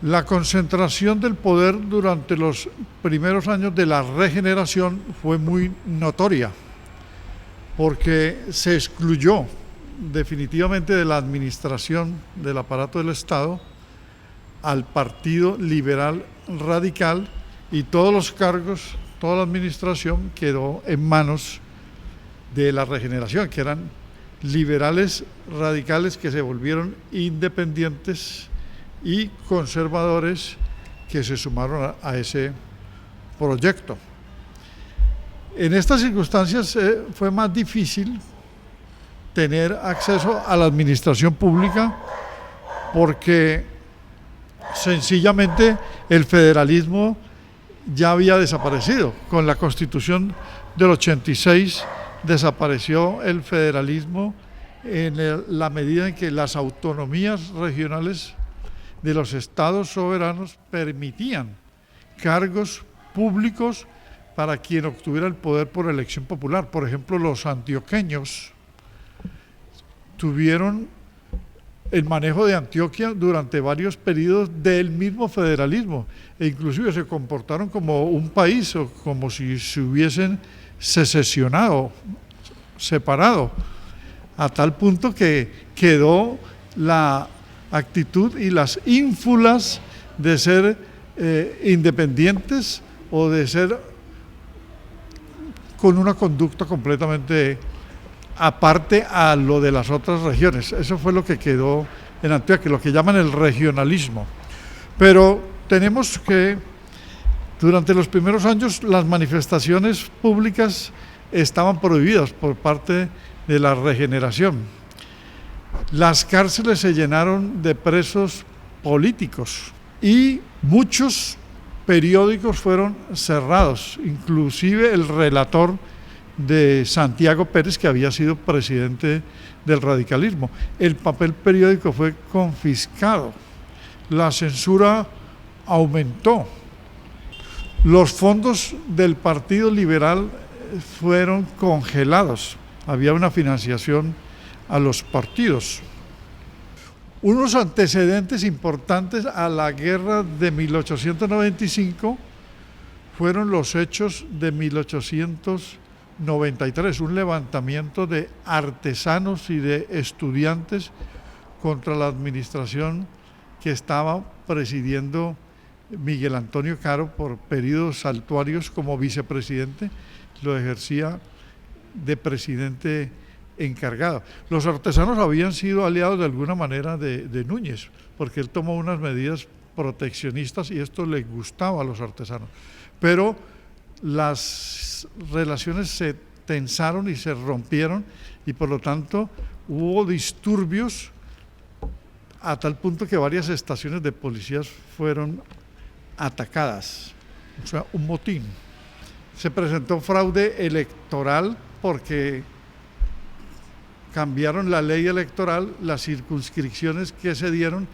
La concentración del poder durante los primeros años de la regeneración fue muy notoria, porque se excluyó definitivamente de la administración del aparato del Estado al Partido Liberal Radical, y todos los cargos, toda la administración quedó en manos de la regeneración, que eran liberales radicales que se volvieron independientes y conservadores que se sumaron a ese proyecto. En estas circunstancias fue más difícil tener acceso a la administración pública, porque sencillamente el federalismo ya había desaparecido. Con la Constitución del 86 desapareció el federalismo en la medida en que las autonomías regionales de los estados soberanos permitían cargos públicos para quien obtuviera el poder por elección popular. Por ejemplo, los antioqueños tuvieron el manejo de Antioquia durante varios periodos del mismo federalismo, e inclusive se comportaron como un país o como si se hubiesen secesionado, separado, a tal punto que quedó la actitud y las ínfulas de ser independientes o de ser con una conducta completamente aparte a lo de las otras regiones. Eso fue lo que quedó en Antioquia, lo que llaman el regionalismo. Pero tenemos que durante los primeros años las manifestaciones públicas estaban prohibidas por parte de la regeneración. Las cárceles se llenaron de presos políticos y muchos periódicos fueron cerrados, inclusive el relator de Santiago Pérez, que había sido presidente del radicalismo. El papel periódico fue confiscado, la censura aumentó, los fondos del Partido Liberal fueron congelados, había una financiación a los partidos. Unos antecedentes importantes a la guerra de 1895 fueron los hechos de 1893, un levantamiento de artesanos y de estudiantes contra la administración que estaba presidiendo Miguel Antonio Caro por periodos saltuarios como vicepresidente, lo ejercía de presidente encargado. Los artesanos habían sido aliados de alguna manera de Núñez, porque él tomó unas medidas proteccionistas y esto le gustaba a los artesanos. Pero las relaciones se tensaron y se rompieron, y por lo tanto hubo disturbios a tal punto que varias estaciones de policías fueron atacadas, o sea, un motín. Se presentó fraude electoral porque cambiaron la ley electoral, las circunscripciones que se dieron,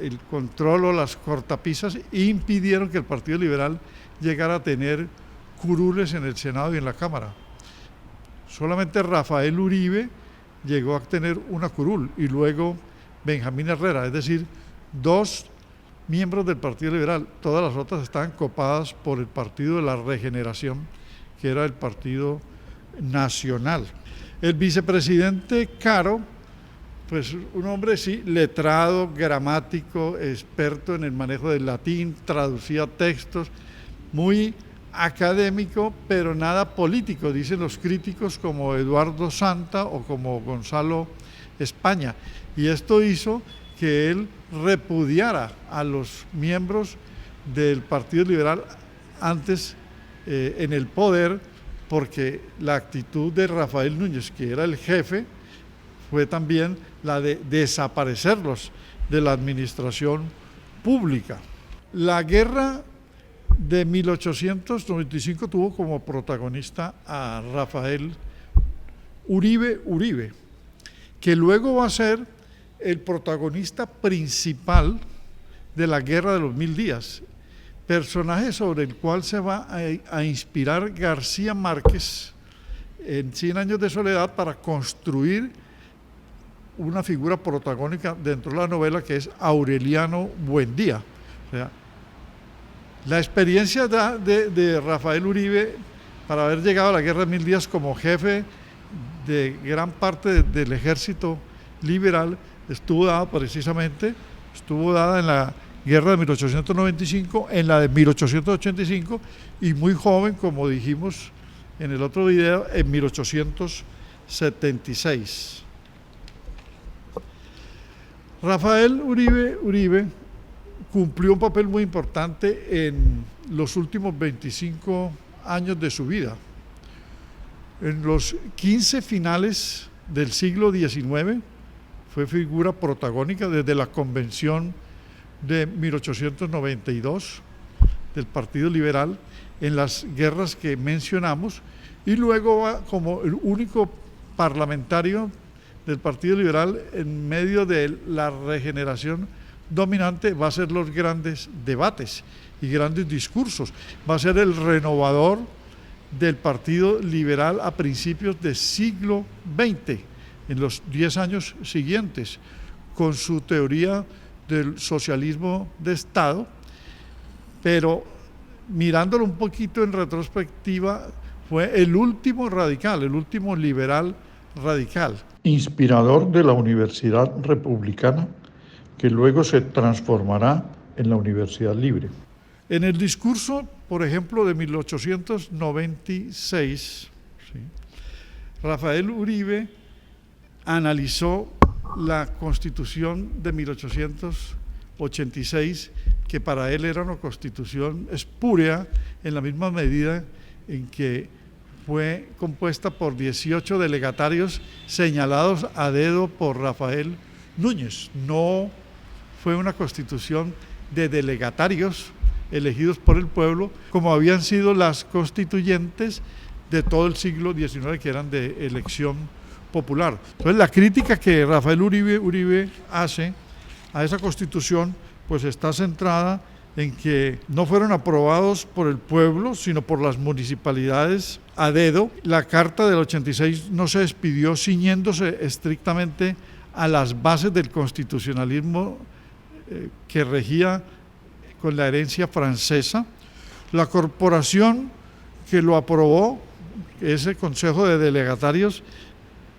el control o las cortapisas impidieron que el Partido Liberal llegara a tener curules en el Senado y en la Cámara. Solamente Rafael Uribe llegó a tener una curul, y luego Benjamín Herrera, es decir, dos miembros del Partido Liberal. Todas las otras estaban copadas por el Partido de la Regeneración, que era el Partido Nacional. El vicepresidente Caro, pues un hombre sí, letrado, gramático, experto en el manejo del latín, traducía textos, muy académico, pero nada político, dicen los críticos como Eduardo Santa o como Gonzalo España. Y esto hizo que él repudiara a los miembros del Partido Liberal antes en el poder, porque la actitud de Rafael Núñez, que era el jefe, fue también la de desaparecerlos de la administración pública. La guerra de 1895 tuvo como protagonista a Rafael Uribe, que luego va a ser el protagonista principal de la Guerra de los 1000 días, personaje sobre el cual se va a inspirar García Márquez en 100 años de soledad para construir una figura protagónica dentro de la novela, que es Aureliano Buendía. O sea, la experiencia de Rafael Uribe para haber llegado a la Guerra de 1000 días como jefe de gran parte del ejército liberal estuvo dada en la Guerra de 1895, en la de 1885 y muy joven, como dijimos en el otro video, en 1876. Rafael Uribe cumplió un papel muy importante en los últimos 25 años de su vida. En los 15 finales del siglo XIX fue figura protagónica desde la convención de 1892 del Partido Liberal en las guerras que mencionamos, y luego va como el único parlamentario del Partido Liberal en medio de la regeneración dominante, va a ser los grandes debates y grandes discursos, va a ser el renovador del Partido Liberal a principios del siglo XX, en los 10 años siguientes, con su teoría del socialismo de Estado, pero mirándolo un poquito en retrospectiva, fue el último radical, el último liberal radical. Inspirador de la Universidad Republicana, que luego se transformará en la Universidad Libre. En el discurso, por ejemplo, de 1896, ¿sí?, Rafael Uribe analizó la Constitución de 1886, que para él era una constitución espúrea en la misma medida en que fue compuesta por 18 delegatarios señalados a dedo por Rafael Núñez. No fue una constitución de delegatarios elegidos por el pueblo, como habían sido las constituyentes de todo el siglo XIX, que eran de elección popular. Entonces, la crítica que Rafael Uribe hace a esa constitución, pues está centrada en que no fueron aprobados por el pueblo, sino por las municipalidades a dedo. La Carta del 86 no se despidió ciñéndose estrictamente a las bases del constitucionalismo que regía con la herencia francesa. La corporación que lo aprobó, ese Consejo de Delegatarios,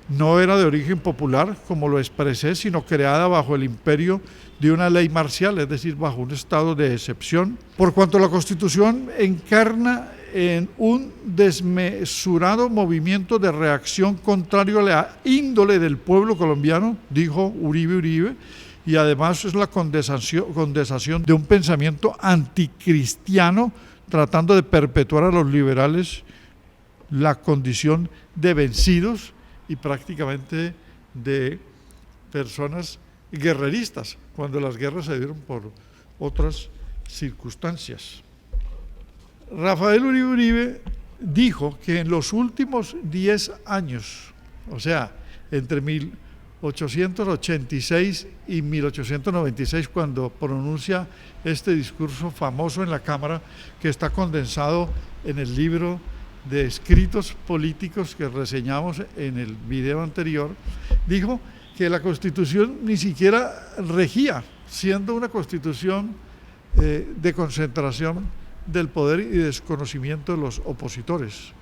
no era de origen popular, como lo expresé, sino creada bajo el imperio de una ley marcial, es decir, bajo un estado de excepción. Por cuanto la Constitución encarna en un desmesurado movimiento de reacción contrario a la índole del pueblo colombiano, dijo Uribe, y además es la condensación de un pensamiento anticristiano, tratando de perpetuar a los liberales la condición de vencidos y prácticamente de personas guerreristas, cuando las guerras se dieron por otras circunstancias. Rafael Uribe dijo que en los últimos 10 años, o sea, entre 1886 y 1896, cuando pronuncia este discurso famoso en la Cámara, que está condensado en el libro de escritos políticos que reseñamos en el video anterior, dijo que la Constitución ni siquiera regía, siendo una Constitución de concentración del poder y desconocimiento de los opositores.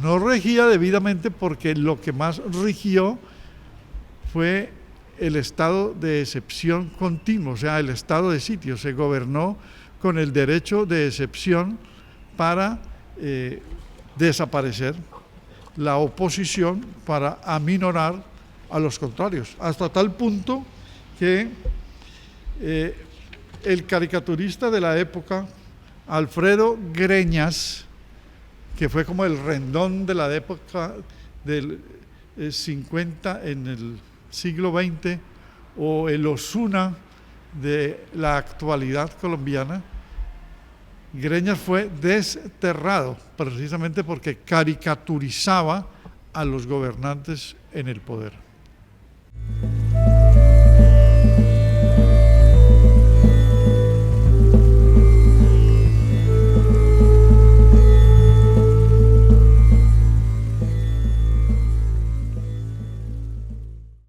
No regía debidamente porque lo que más rigió fue el estado de excepción continuo, o sea, el estado de sitio. Se gobernó con el derecho de excepción para desaparecer la oposición, para aminorar a los contrarios, hasta tal punto que el caricaturista de la época, Alfredo Greñas, que fue como el Rendón de la época del 50 en el siglo XX, o el Osuna de la actualidad colombiana, Greñas fue desterrado precisamente porque caricaturizaba a los gobernantes en el poder.